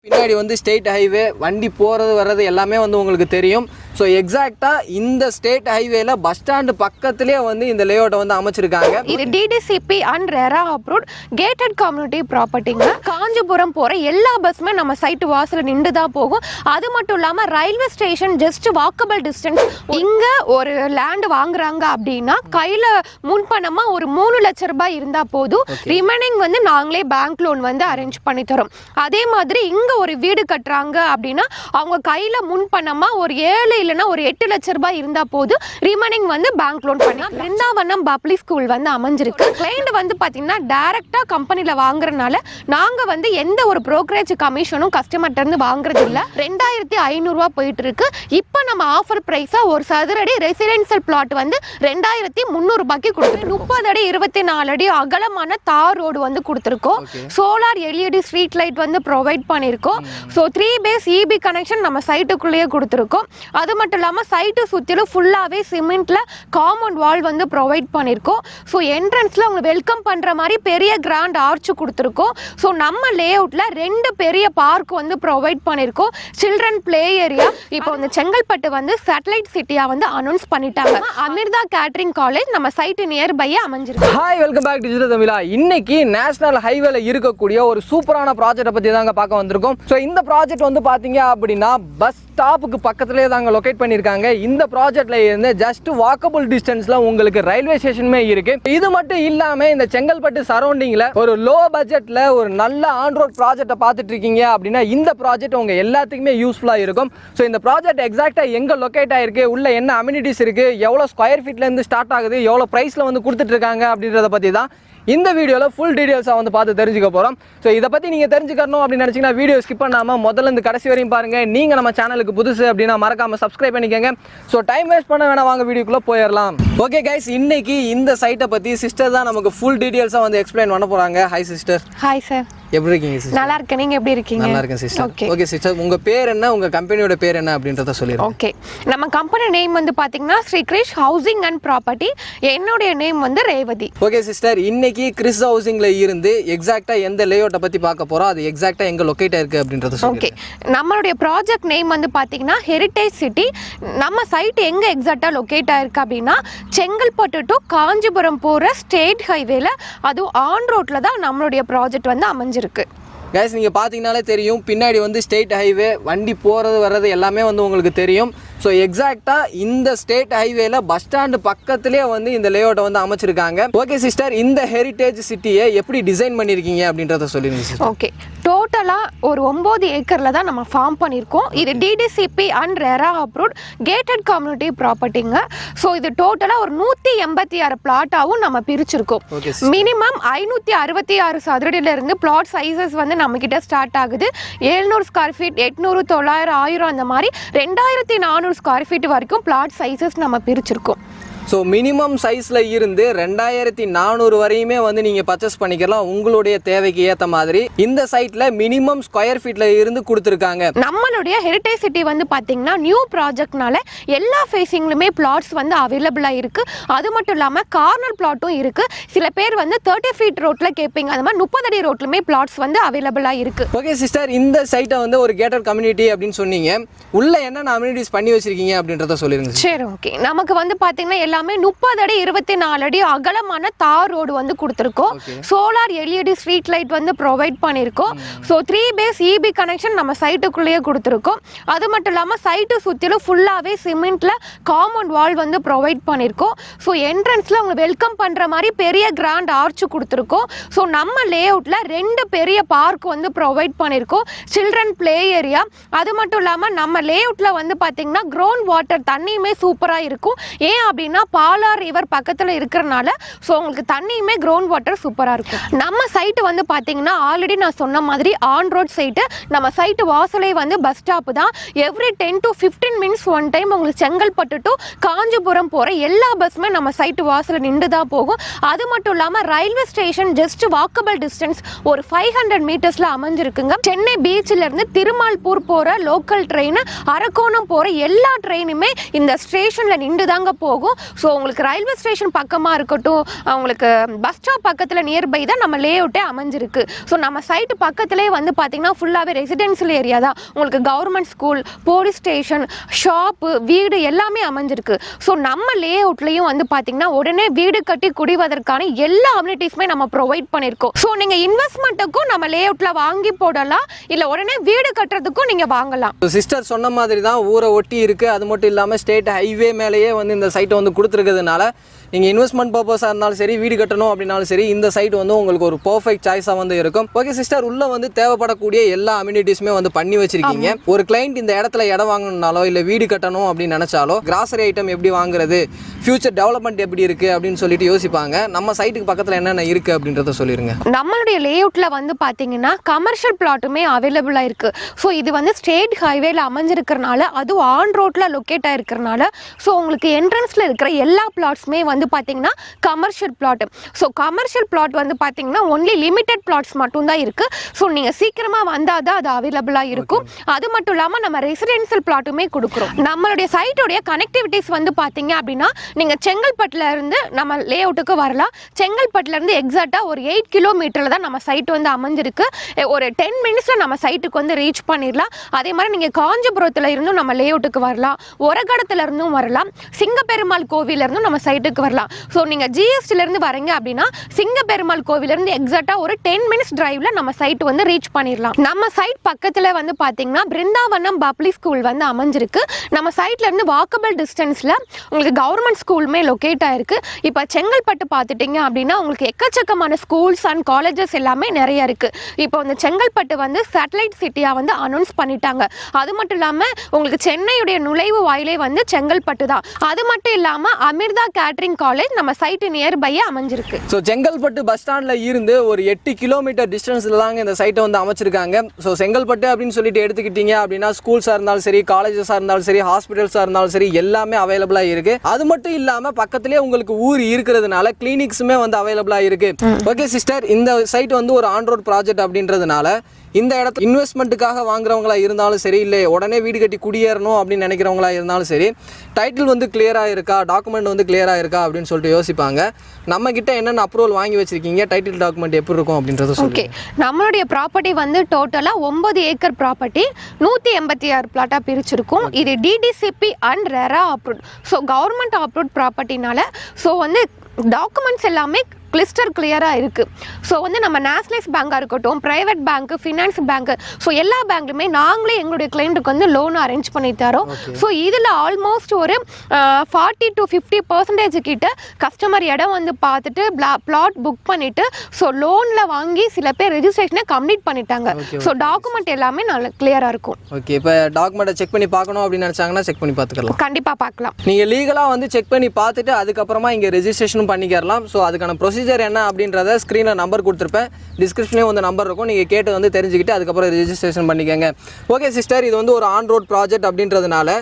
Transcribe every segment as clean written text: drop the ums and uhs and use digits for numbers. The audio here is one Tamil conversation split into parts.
பின்னாடி வந்து ஸ்டேட் ஹைவே வண்டி போகிறது வர்றது எல்லாமே வந்து உங்களுக்கு தெரியும். ஸோ எக்ஸாக்டாக இந்த ஸ்டேட் ஹைவேல பஸ் ஸ்டாண்டு பக்கத்துலேயே வந்து இந்த லேஅவுட்டை வந்து அமைச்சிருக்காங்க. இது DTCP and RERA approved gated community ப்ராப்பர்ட்டிங்க. காஞ்சிபுரம் போகிற எல்லா பஸ்ஸுமே நம்ம சைட்டு வாசலில் நின்று தான் போகும். அது மட்டும் இல்லாமல் railway station just walkable distance. இங்கே ஒரு லேண்டு வாங்குறாங்க அப்படின்னா கையில் முன்பணமாக ஒரு 3 லட்ச ரூபாய் இருந்தால் போதும். ரிமைனிங் வந்து நாங்களே பேங்க் லோன் வந்து அரேஞ்ச் பண்ணி தரோம். அதே மாதிரி இங்கே ஒரு வீடு கட்டுறாங்க அப்படின்னா அவங்க கையில் முன்பணமாக ஒரு 7 இல்லைன்னா ஒரு 8 லட்ச ரூபாய் இருந்தா போதும். ரிமைனிங் வந்து பேங்க் லோன் பண்ணி பிருந்தாவனம் பப்ளிக் ஸ்கூல் வந்து அமைஞ்சிருக்கு. கிளைண்ட் வந்து பாத்தீங்கன்னா டைரக்டா கம்பெனில வாங்குறதுனால நாங்க வந்து எந்த ஒரு புரோக்கரேஜ் கமிஷனும் கஸ்டமர்ட்ட இருந்து வாங்குறது இல்ல. 2500 ரூபாய் போயிட்டு இருக்கு. இப்போ நம்ம ஆஃபர் பிரைஸா ஒரு சதுரடி ரெசிடென்ஷியல் பிளாட் வந்து 2300 ரூபாய்க்கு கொடுத்துருக்கோம். 30 அடி 24 அடி அகலமான தார் ரோடு வந்து கொடுத்துருக்கோம். சோலார் எல்இடி ஸ்ட்ரீட் லைட் வந்து ப்ரொவைட் பண்ணிருக்கோம். ஸோ 3 பேஸ் இபி கனெக்ஷன் நம்ம சைட்டுக்குள்ளேயே கொடுத்துருக்கோம். அது மட்டும் இல்லாமல் சைட்டு சுற்றிலும் ஃபுல்லாகவே சிமெண்ட்டில் காம்பவுண்ட் வால் வந்து ப்ரொவைட் பண்ணியிருக்கோம். ஸோ என்ட்ரன்ஸில் அவங்க வெல்கம் பண்ணுற மாதிரி பெரிய கிராண்ட் ஆர்ச் கொடுத்துருக்கோம். ஸோ நம்ம லேஅவுட்டில் 2 பெரிய பார்க் வந்து ப்ரொவைட் பண்ணியிருக்கோம். Children play area. இப்போ இந்த செங்கல்பட்டு வந்து சேட்டலைட் சிட்டியாக வந்து அனௌன்ஸ் பண்ணிட்டாங்க. அமிர்தா கேட்டரிங் காலேஜ் நம்ம சைட்டு நியர்பையே அமைஞ்சிருக்கு. Hi, welcome back to digital Tamizha. இன்னைக்கு நேஷனல் ஹைவேல இருக்கக்கூடிய ஒரு சூப்பரான ப்ராஜெக்ட்டை பற்றி தாங்க பார்க்க வந்திருக்கோம். ஸோ இந்த ப்ராஜெக்ட் வந்து பார்த்தீங்க அப்படின்னா பஸ் ஸ்டாப்புக்கு பக்கத்துலேயே தாங்க லொகேட் பண்ணியிருக்காங்க. இந்த ப்ராஜெக்ட்ல இருந்து ஜஸ்ட் வாக்கபிள் டிஸ்டன்ஸ்ல உங்களுக்கு ரயில்வே ஸ்டேஷனுமே இருக்கு. இது மட்டும் இல்லாம இந்த செங்கல்பட்டு சரௌண்டிங்ல ஒரு லோ பட்ஜெட்ல ஒரு நல்ல ஆன் ரோட் ப்ராஜெக்ட்டை பார்த்துட்டு இருக்கீங்க அப்படின்னா இந்த ப்ராஜெக்ட் உங்க எல்லாத்துக்குமே யூஸ்ஃபுல்லா இருக்கும். ஸோ இந்த ப்ராஜெக்ட் எக்ஸாக்டா எங்க லொகேட் ஆயிருக்கு, உள்ள என்ன அம்யூனிட்டிஸ் இருக்கு, எவ்வளவு ஸ்கொயர் ஃபீட்ல இருந்து ஸ்டார்ட் ஆகுது, எவ்வளவு பிரைஸ்ல வந்து கொடுத்துட்டு இருக்காங்க அப்படின்றத பத்தி தான் இந்த வீடியோவில் ஃபுல் டீடைல்ஸாக வந்து பார்த்து தெரிஞ்சுக்க போகிறோம். ஸோ இதை பற்றி நீங்கள் தெரிஞ்சுக்கணும் அப்படின்னு நினச்சிங்கன்னா வீடியோ ஸ்கிப் பண்ணாமல் முதல்ல இருந்து கடைசி வரையும் பாருங்கள். நீங்கள் நம்ம சேனலுக்கு புதுசு அப்படின்னா மறக்காமல் சப்ஸ்கிரைப் பண்ணிக்கோங்க. ஸோ டைம் வேஸ்ட் பண்ண வேணாம், வாங்க வீடியோக்குள்ளே போயிடலாம். ஓகே கைஸ், இன்னைக்கு இந்த சைட்டை பற்றி சிஸ்டர் தான் நமக்கு ஃபுல் டீடைல்ஸாக வந்து எக்ஸ்பிளைன் பண்ண போகிறாங்க. Hi sister. Hi sir. எப்படி இருக்கீங்க சிஸ்டர்? நல்லா இருக்கேன். நீங்க எப்படி இருக்கீங்க? நல்லா இருக்கேன் சிஸ்டர். ஓகே சிஸ்டர், உங்க பேர் என்ன, உங்க கம்பெனியோட பேர் என்ன அப்படின்றத சொல்லிடுங்க. ஓகே, நம்ம கம்பெனி நேம் வந்து பாத்தீங்கன்னா Sri Krish housing and property. என்னோட நேம் வந்து ரேவதி. ஓகே சிஸ்டர், இன்னைக்கு கிரிஷ் ஹவுசிங்ல இருந்து எக்ஸாக்ட்டா எந்த லேஅவுட்டை பத்தி பார்க்க போறோம், அது எக்ஸாக்ட்டா எங்க லொகேட் ஆயிருக்கு அப்படின்றத சொல்லுங்க. ஓகே, நம்மளுடைய ப்ராஜெக்ட் நேம் வந்து பாத்தீங்கன்னா ஹெரிடேஜ் சிட்டி. நம்ம சைட் எங்க எக்ஸாக்ட்டா லொகேட் ஆயிருக்கு அப்படின்னா செங்கல்பட்டு டு காஞ்சிபுரம் போற ஸ்டேட் ஹைவேல, அது ஆன் ரோட்ல தான் நம்மளுடைய ப்ராஜெக்ட் வந்து அமைஞ்சிருக்கு. கைஸ், நீங்கள் பார்த்தீங்கனாலே தெரியும் பின்னாடி வந்து ஸ்டேட் ஹைவே வண்டி போகிறது வர்றது எல்லாமே வந்து உங்களுக்கு தெரியும். ஸோ எக்ஸாக்டாக இந்த ஸ்டேட் ஹைவேல பஸ் ஸ்டாண்டு பக்கத்துலேயே வந்து இந்த லேஅவுட்டை வந்து அமைச்சிருக்காங்க. ஓகே சிஸ்டர், இந்த ஹெரிடேஜ் சிட்டியை எப்படி டிசைன் பண்ணியிருக்கீங்க அப்படின்றத சொல்லிடுங்க சிஸ்டர். ஓகே, டோட்டலாக ஒரு 9 ஏக்கரில் தான் நம்ம ஃபார்ம் பண்ணியிருக்கோம். இது DTCP and RERA approved gated community ப்ராப்பர்ட்டிங்க. ஸோ இது டோட்டலாக ஒரு 186 பிளாட்டாகவும் நம்ம பிரிச்சிருக்கோம். மினிமம் 566 சதுரடியிலிருந்து பிளாட் சைஸஸ் வந்து நம்ம கிட்ட ஸ்டார்ட் ஆகுது. 700 ஸ்கொயர் ஃபீட், 800, 900, 1000 அந்த மாதிரி 2400 ஸ்கொயர் ஃபீட் வரைக்கும் பிளாட் சைஸஸ் நம்ம பிரிச்சிருக்கோம். ஸோ மினிமம் சைஸில் இருந்து 2400 வரையுமே வந்து நீங்கள் பர்ச்சேஸ் பண்ணிக்கலாம் உங்களுடைய தேவைக்கு ஏற்ற மாதிரி. இந்த சைட்டில் மினிமம் ஸ்கொயர் ஃபீட்டில் இருந்து கொடுத்துருக்காங்க. நம்மளுடைய ஹெரிடேஜ் சிட்டி வந்து பார்த்தீங்கன்னா நியூ ப்ராஜெக்ட்னால எல்லா ஃபேஸிங்லுமே பிளாட்ஸ் வந்து அவைலபிளாக இருக்குது. அது மட்டும் இல்லாமல் கார்னர் பிளாட்டும் இருக்குது. சில பேர் வந்து 30 ஃபீட் ரோட்டில் கேட்பீங்க, அது மாதிரி 30 அடி ரோட்லுமே பிளாட்ஸ் வந்து அவைலபிளாக இருக்குது. ஓகே சிஸ்டர், இந்த சைட்டை வந்து ஒரு கேட்டட் கம்யூனிட்டி அப்படின்னு சொன்னீங்க. உள்ள என்னென்ன அம்யூனிட்டிஸ் பண்ணி வச்சிருக்கீங்க அப்படின்றத சொல்லிடுங்க. சரி, ஓகே. நமக்கு வந்து பார்த்தீங்கன்னா எல்லாமே 30 அடி 24 அடி அகலமான தார் ரோடு வந்து கொடுத்துருக்கோம். சோலார் எல்இடி ஸ்ட்ரீட் லைட் வந்து ப்ரொவைட் பண்ணியிருக்கோம். ஸோ 3 பேஸ் இபி கனெக்ஷன் நம்ம சைட்டுக்குள்ளேயே கொடுத்துருக்கோம். அது மட்டும் இல்லாமல் சைட்டு சுற்றிலும் ஃபுல்லாகவே சிமெண்ட்டில் காம்பவுண்ட் வால் வந்து ப்ரொவைட் பண்ணியிருக்கோம். ஸோ என்ட்ரன்ஸில் அவங்க வெல்கம் பண்ணுற மாதிரி பெரிய கிராண்ட் ஆர்ச் கொடுத்துருக்கோம். ஸோ நம்ம லேஅவுட்டில் 2 பெரிய பார்க் வந்து ப்ரொவைட் பண்ணியிருக்கோம். Children play area. அது மட்டும் இல்லாமல் நம்ம லேஅவுட்டில் வந்து பார்த்தீங்கன்னா கிரவுண்ட் வாட்டர் தண்ணியுமே சூப்பராக இருக்கும். ஏன் அப்படின்னா பாலார் ரிவர் பக்கத்தில் இருக்கிறனால ஸோ உங்களுக்கு தண்ணியுமே கிரவுண்ட் வாட்டர் சூப்பராக இருக்கும். நம்ம சைட்டு வந்து பார்த்தீங்கன்னா ஆல்ரெடி நான் சொன்ன மாதிரி ஆன் ரோட் சைட்டு. நம்ம சைட்டு வாசலே வந்து பஸ் ஸ்டாப் தான். Every 10 to 15 minutes one time உங்களுக்கு செங்கல்பட்டு டு காஞ்சிபுரம் போகிற எல்லா பஸ்ஸுமே நம்ம சைட்டு வாசலில் நின்று தான் போகும். அது மட்டும் இல்லாமல் railway station just walkable distance ஒரு 500 மீட்டர்ஸில் அமைஞ்சிருக்குங்க. சென்னை பீச்சிலேருந்து திருமால்பூர் போகிற லோக்கல் ட்ரெயின், அரக்கோணம் போகிற எல்லா ட்ரெயினுமே இந்த ஸ்டேஷனில் நின்று தாங்க போகும். ஸோ உங்களுக்கு ரயில்வே ஸ்டேஷன் பக்கமாக இருக்கட்டும், உங்களுக்கு பஸ் ஸ்டாப் பக்கத்தில் நியர்பை தான் நம்ம லே அவுட்டே அமைஞ்சிருக்கு. ஸோ நம்ம சைட்டு பக்கத்துலேயே வந்து பார்த்தீங்கன்னா ஃபுல்லாகவே ரெசிடென்ஷியல் ஏரியா தான். உங்களுக்கு government school, police station, shop, வீடு எல்லாமே அமைஞ்சிருக்கு. ஸோ நம்ம லே அவுட்லேயும் வந்து பார்த்தீங்கன்னா உடனே வீடு கட்டி குடிவதற்கான எல்லா அம்யூனிட்டிஸுமே நம்ம ப்ரொவைட் பண்ணியிருக்கோம். ஸோ நீங்கள் இன்வெஸ்ட்மெண்ட்டுக்கும் நம்ம லே அவுட்டில் வாங்கி போடலாம், இல்லை உடனே வீடு கட்டுறதுக்கும் நீங்கள் வாங்கலாம். சிஸ்டர் சொன்ன மாதிரி தான் ஊரை ஒட்டி இருக்குது. அது மட்டும் இல்லாமல் ஸ்டேட் ஹைவே மேலேயே வந்து இந்த சைட்டை வந்து கொடுத்துருக்கிறதுனால நீங்கள் இன்வெஸ்ட்மெண்ட் பர்பஸாக இருந்தாலும் சரி, வீடு கட்டணும் அப்படின்னாலும் சரி, இந்த சைட் வந்து உங்களுக்கு ஒரு பர்ஃபெக்ட் சாய்ஸாக வந்து இருக்கும். ஓகே சிஸ்டர், உள்ளே வந்து தேவைப்படக்கூடிய எல்லா அம்யூனிட்டிஸுமே வந்து பண்ணி வச்சிருக்கீங்க. ஒரு கிளைண்ட் இந்த இடத்துல இடம் வாங்கணும்னாலோ இல்லை வீடு கட்டணும் அப்படின்னு நினச்சாலோ கிராசரி ஐட்டம் எப்படி வாங்குறது, ஃபியூச்சர் டெவலப்மெண்ட் எப்படி இருக்குது அப்படின்னு சொல்லிட்டு யோசிப்பாங்க. நம்ம சைட்டுக்கு பக்கத்தில் என்னென்ன இருக்குது அப்படின்றத சொல்லிடுங்க. நம்மளுடைய லே அவுட்டில் வந்து பார்த்தீங்கன்னா கமர்ஷியல் பிளாட்டுமே அவைலபிளாக இருக்குது. ஸோ இது வந்து ஸ்டேட் ஹைவேல அமைஞ்சிருக்கிறனால, அதுவும் ஆன் ரோட்டில் லொக்கேட் ஆகிருக்கிறனால, ஸோ உங்களுக்கு என்ட்ரன்ஸில் இருக்கிற எல்லா பிளாட்ஸுமே வந்து பார்த்தீங்கன்னா commercial plot. So commercial plot வந்து பார்த்தீங்கன்னா ஒன்லி லிமிடெட் பிளாட்ஸ் மட்டும்தான் இருக்குது. ஸோ நீங்கள் சீக்கிரமாக வந்தால் தான் அது அவைலபிளாக இருக்கும். அது மட்டும் இல்லாமல் நம்ம ரெசிடென்ஷியல் பிளாட்டுமே கொடுக்குறோம். நம்மளுடைய சைட்டோடைய கனெக்டிவிட்டிஸ் வந்து பார்த்தீங்க அப்படின்னா நீங்கள் செங்கல்பட்டுல இருந்து நம்ம லே அவுட்டுக்கு வரலாம். செங்கல்பட்டுல இருந்து எக்ஸாக்டாக ஒரு 8 கிலோமீட்டரில் தான் நம்ம சைட் வந்து அமைஞ்சிருக்கு. ஒரு 10 மினிட்ஸில் நம்ம சைட்டுக்கு வந்து ரீச் பண்ணிடலாம். அதே மாதிரி நீங்கள் காஞ்சிபுரத்தில் இருந்தும் நம்ம லே அவுட்டுக்கு வரலாம், ஒரகடத்துல இருந்தும் வரலாம், சிங்கப்பெருமாள் கோவில இருந்தும் நம்ம சைட்டுக்கு வரலாம். ஸோ நீங்கள் ஜிஎஸ்டில இருந்து வரீங்க அப்படின்னா சிங்கப்பெருமாள் கோவில இருந்து எக்ஸாக்டாக ஒரு 10 மினிட்ஸ் டிரைவ்ல நம்ம சைட் வந்து ரீச் பண்ணிடலாம். நம்ம சைட் பக்கத்தில் வந்து பார்த்தீங்கன்னா பிருந்தாவனம் பப்ளிக் ஸ்கூல் வந்து அமைஞ்சிருக்கு. நம்ம சைட்ல இருந்து வாக்கபிள் டிஸ்டன்ஸ்ல உங்களுக்கு கவர்மெண்ட் ஸ்கூலுமே லொக்கேட் ஆயிருக்கு. இப்போ செங்கல்பட்டு பார்த்துட்டீங்க அப்படின்னா உங்களுக்கு எக்கச்சக்கமான ஸ்கூல்ஸ் அண்ட் காலேஜஸ் எல்லாமே நிறைய இருக்கு. இப்போ இந்த செங்கல்பட்டு வந்து சேட்டலைட் சிட்டியா வந்து அனௌன்ஸ் பண்ணிட்டாங்க. அது மட்டும் இல்லாமல் உங்களுக்கு சென்னையுடைய நுழைவு வாயிலே வந்து செங்கல்பட்டு தான். அது மட்டும் இல்லாமல் அமிர்தா கேட்டரிங் காலேஜ் நம்ம சைட் நியர்பையே அமைஞ்சிருக்கு. ஸோ செங்கல்பட்டு பஸ் ஸ்டாண்டில் இருந்து ஒரு 8 கிலோமீட்டர் டிஸ்டன்ஸில் தாங்க இந்த சைட்டை வந்து அமைச்சிருக்காங்க. ஸோ செங்கல்பட்டு அப்படின்னு சொல்லிட்டு எடுத்துக்கிட்டீங்க அப்படின்னா ஸ்கூல்ஸாக இருந்தாலும் சரி, காலேஜஸாக இருந்தாலும் சரி, ஹாஸ்பிட்டல்ஸாக இருந்தாலும் சரி, எல்லாமே அவைலபிளாக இருக்கு. அது மட்டும் இல்லாமல் பக்கத்துலேயே உங்களுக்கு ஊர் இருக்கிறதுனால கிளினிக்ஸுமே வந்து அவைலபிளாக இருக்கு. ஓகே சிஸ்டர், இந்த சைட் வந்து ஒரு ஆன் ரோட் ப்ராஜெக்ட் அப்படின்றதுனால இந்த இடத்துல இன்வெஸ்ட்மெண்ட்டுக்காக வாங்குறவங்களா இருந்தாலும் சரி, இல்லை உடனே வீடு கட்டி குடியேறணும் அப்படின்னு நினைக்கிறவங்களா இருந்தாலும் சரி, டைட்டில் வந்து கிளியராக இருக்கா, டாக்குமெண்ட் வந்து கிளியராக இருக்கா அப்படின்னு சொல்லிட்டு யோசிப்பாங்க. நம்ம கிட்ட என்னென்ன அப்ரூவல் வாங்கி வச்சிருக்கீங்க, டைட்டில் டாக்குமெண்ட் எப்படி இருக்கும் அப்படின்றத சொல்லுங்க. நம்மளுடைய ப்ராப்பர்ட்டி வந்து டோட்டலாக 9 ஏக்கர் ப்ராப்பர்ட்டி 186 பிளாட்டாக பிரிச்சிருக்கும். இது DTCP and RERA approved. So government approved ப்ராப்பர்ட்டினால ஸோ வந்து டாக்குமெண்ட்ஸ் எல்லாமே கிளிஸ்டர் கிளியராக இருக்குது. ஸோ வந்து நம்ம நேஷனலைஸ் பேங்காக இருக்கட்டும், ப்ரைவேட் பேங்க்கு, ஃபினான்ஸ் பேங்க்கு, ஸோ எல்லா பேங்க்லையுமே நாங்களே எங்களுடைய கிளைண்ட்டுக்கு வந்து லோன் அரேஞ்ச் பண்ணி தரோம். ஸோ இதில் ஆல்மோஸ்ட் ஒரு 40 to 50% கிட்ட கஸ்டமர் இடம் வந்து பார்த்துட்டு பிளாட் புக் பண்ணிவிட்டு ஸோ லோனில் வாங்கி சில பேர் ரெஜிஸ்ட்ரேஷனை கம்ப்ளீட் பண்ணிட்டாங்க. ஸோ டாக்குமெண்ட் எல்லாமே நல்லா கிளியராக இருக்கும். ஓகே, இப்போ டாக்குமெண்ட்டை செக் பண்ணி பார்க்கணும் அப்படின்னு நினச்சாங்கன்னா செக் பண்ணி பார்த்துக்கலாம். கண்டிப்பாக பார்க்கலாம். நீங்கள் லீகலாக வந்து செக் பண்ணி பார்த்துட்டு அதுக்கப்புறமா இங்கே ரெஜிஸ்ட்ரேஷனும் பண்ணிக்கிறலாம். ஸோ அதுக்கான ப்ரொசீஜர் என்ன அப்படின்றத ஸ்க்ரீனில் நம்பர் கொடுத்துருப்பேன், டிஸ்கிரிப்ஷன்லேயும் வந்து நம்பர் இருக்கும். நீங்கள் கேட்டு வந்து தெரிஞ்சுக்கிட்டு அதுக்கப்புறம் ரெஜிஸ்ட்ரேஷன் பண்ணிக்கோங்க. ஓகே சிஸ்டர், இது வந்து ஒரு ஆன் ரோட் ப்ராஜெக்ட் அப்படின்றதுனால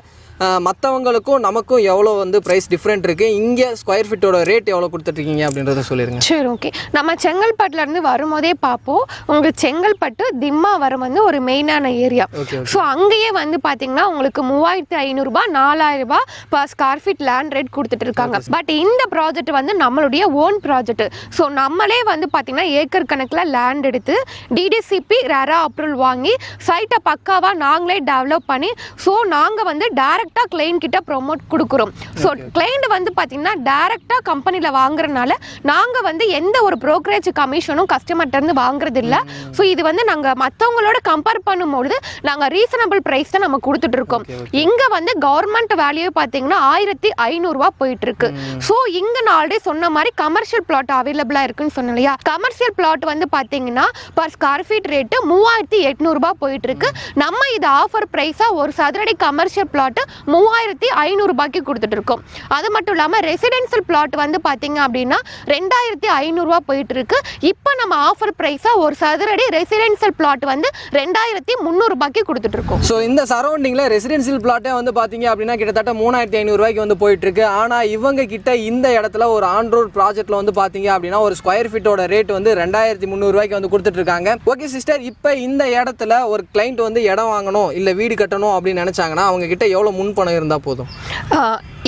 மற்றவங்களுக்கும் நமக்கும் எவ்வளோ வந்து ப்ரைஸ் டிஃப்ரெண்ட் இருக்குது, இங்கே ஸ்கொயர் ஃபீட்டோட ரேட் எவ்வளோ கொடுத்துட்ருக்கீங்க அப்படின்றத சொல்லிடுங்க. சரி, ஓகே. நம்ம செங்கல்பட்டுலேருந்து வரும்போதே பார்ப்போம். உங்களுக்கு செங்கல்பட்டு திம்மாவரம் வந்து ஒரு மெயினான ஏரியா. ஸோ அங்கேயே வந்து பார்த்தீங்கன்னா உங்களுக்கு 3500 ரூபாய் 4000 ரூபாய் per square feet land rate கொடுத்துட்டு இருக்காங்க. பட் இந்த ப்ராஜெக்ட் வந்து நம்மளுடைய ஓன் ப்ராஜெக்ட். ஸோ நம்மளே வந்து பார்த்தீங்கன்னா ஏக்கர் கணக்கில் லேண்ட் எடுத்து டிடிசிபி ரெரா அப்ரூவல் வாங்கி சைட்டை பக்காவாக நாங்களே டெவலப் பண்ணி ஸோ நாங்கள் வந்து டேரக்டாக கிளைண்ட் கிட்ட ப்ரொமோட் கொடுக்குறோம். ஸோ கிளைண்ட் வந்து பார்த்தீங்கன்னா டேரக்டாக கம்பெனியில் வாங்குறதுனால நாங்கள் வந்து எந்த ஒரு ப்ரோக்கரேஜ் கமிஷனும் கஸ்டமர்கிட்ட இருந்து வாங்குறது இல்லை. ஸோ இது வந்து நாங்கள் மற்றவங்களோட கம்பேர் பண்ணும்போது நாங்கள் ரீசனபிள் ப்ரைஸ் தான் நம்ம கொடுத்துட்டு இருக்கோம். இங்கே வந்து கவர்மெண்ட் வேல்யூ பார்த்தீங்கன்னா 1500 ரூபா போயிட்டு இருக்கு. ஸோ இங்கே நான் ஆல்ரெடி சொன்ன மாதிரி கமர்ஷியல் பிளாட் அவைலபிளாக இருக்குன்னு சொன்னேன் இல்லையா. கமர்ஷியல் பிளாட் வந்து பார்த்தீங்கன்னா பர் ஸ்கொயர் ஃபீட் ரேட்டு 3800 ரூபாய் போயிட்டு இருக்கு. நம்ம இது ஆஃபர் ப்ரைஸாக ஒரு சதுரடி கமர்ஷியல் பிளாட் 3500 ரூபாய்க்கு கொடுத்துட்டு இருக்கோம். அது மட்டும் இல்லாமல் ரெசிடென்ஷியல் பிளாட் வந்து பார்த்தீங்க அப்படின்னா 2500 ரூபா போயிட்டு இருக்கு. இப்போ நம்ம ஆஃபர் ப்ரைஸாக ஒரு சதுரடி ரெசிடென்ஷியல் பிளாட் வந்து 2300 ரூபாய்க்கு கொடுத்துட்டு இருக்கோம். ஸோ இந்த சரௌண்டிங்கில் ரெசிடென்ஷியல் பிளாட்டே வந்து பார்த்தீங்க அப்படின்னா கிட்டத்தட்ட 3500 ரூபாய்க்கு வந்து போயிட்டு இருக்கு. ஆனால் இவங்க கிட்ட இந்த இடத்துல ஒரு ஆன் ரோட் ப்ராஜெக்ட்ல வந்து பார்த்தீங்க அப்படின்னா ஒரு ஸ்கொயர் ஃபீட்டோட ரேட் வந்து 2300 ரூபாய்க்கு வந்து கொடுத்துட்டு இருக்காங்க. ஓகே சிஸ்டர், இப்போ இந்த இடத்துல ஒரு கிளைண்ட் வந்து இடம் வாங்கணும் இல்லை வீடு கட்டணும் அப்படின்னு நினைச்சாங்கன்னா அவங்க கிட்ட எவ்வளோ முன்பணம் இருந்தால் போதும்?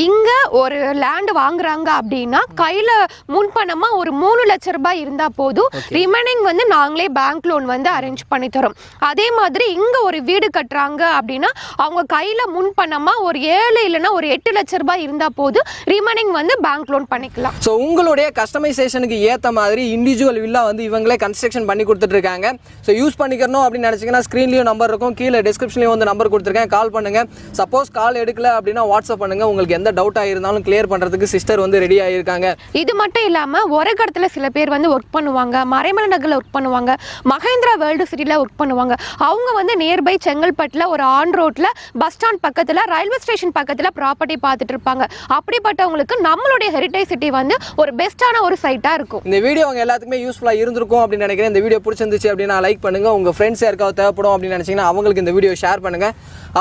இங்க ஒரு லேண்ட் வாங்குறாங்க அப்படின்னா கையில முன்பணமா ஒரு 3 லட்சம் ரூபாய் இருந்தா போதும். ரிமைனிங் வந்து நாங்களே பேங்க் லோன் வந்து அரேஞ்ச் பண்ணி தரோம். அதே மாதிரி இங்க ஒரு வீடு கட்டுறாங்க அப்படின்னா அவங்க கையில முன்பணமா ஒரு 7 இல்லைன்னா ஒரு 8 லட்சம் ரூபாய் இருந்தா போதும். ரிமைனிங் வந்து பேங்க் லோன் பண்ணிக்கலாம். ஸோ உங்களுடைய கஸ்டமைசேஷனுக்கு ஏற்ற மாதிரி இண்டிவிஜுவல் வில்லா வந்து இவங்களே கன்ஸ்ட்ரக்ஷன் பண்ணி கொடுத்துட்டு இருக்காங்க. ஸோ யூஸ் பண்ணிக்கணும் அப்படின்னு நினச்சிங்கன்னா ஸ்க்ரீன்லேயும் நம்பர் இருக்கும், கீழே டிஸ்கிரிப்ஷன்லேயும் வந்து நம்பர் கொடுத்துருக்கேன், கால் பண்ணுங்க. சப்போஸ் கால் எடுக்கல அப்படின்னா வாட்ஸ்அப் பண்ணுங்க. உங்களுக்கு எந்த டவுட் ஆயிருந்தாலும் கிளியர் பண்றதுக்கு சிஸ்டர் வந்து ரெடி ஆயிருக்காங்க. இது மட்டும் இல்லாம ஒரு இடத்துல சில பேர் வந்து ஒர்க் பண்ணுவாங்க, மறைமலை நகர்ல ஒர்க் பண்ணுவாங்க, மகேந்திரா வேர்ல்டு சிட்டில ஒர்க் பண்ணுவாங்க. அவங்க வந்து நியர்பை செங்கல்பட்டுல ஒரு ஆன் ரோட்ல பஸ் ஸ்டாண்ட் பக்கத்துல ரயில்வே ஸ்டேஷன் பக்கத்துல ப்ராப்பர்ட்டி பார்த்துட்டு இருப்பாங்க. அப்படிப்பட்டவங்களுக்கு நம்மளுடைய ஹெரிடேஜ் சிட்டி வந்து ஒரு பெஸ்டான ஒரு சைட்டா இருக்கும். இந்த வீடியோ அவங்க எல்லாத்துக்குமே யூஸ்ஃபுல்லா இருந்திருக்கும் அப்படின்னு நினைக்கிறேன். இந்த வீடியோ பிடிச்சிருந்துச்சு அப்படின்னா லைக் பண்ணுங்க. உங்க ஃப்ரெண்ட்ஸ் யாருக்காவது தேவைப்படும் அப்படின்னு நினைச்சீங்கன்னா அவங்களுக்கு இந்த வீடியோ ஷேர் பண்ணுங்க.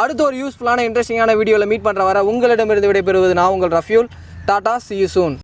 அடுத்த ஒரு யூஸ்ஃபுல்லான இன்ட்ரெஸ்டிங்கான வீடியோவில் மீட் பண்ற வர உங்களிடமிருந்து விடைபெறுவது நான் உங்கள் Rafiul. Tata, see you soon.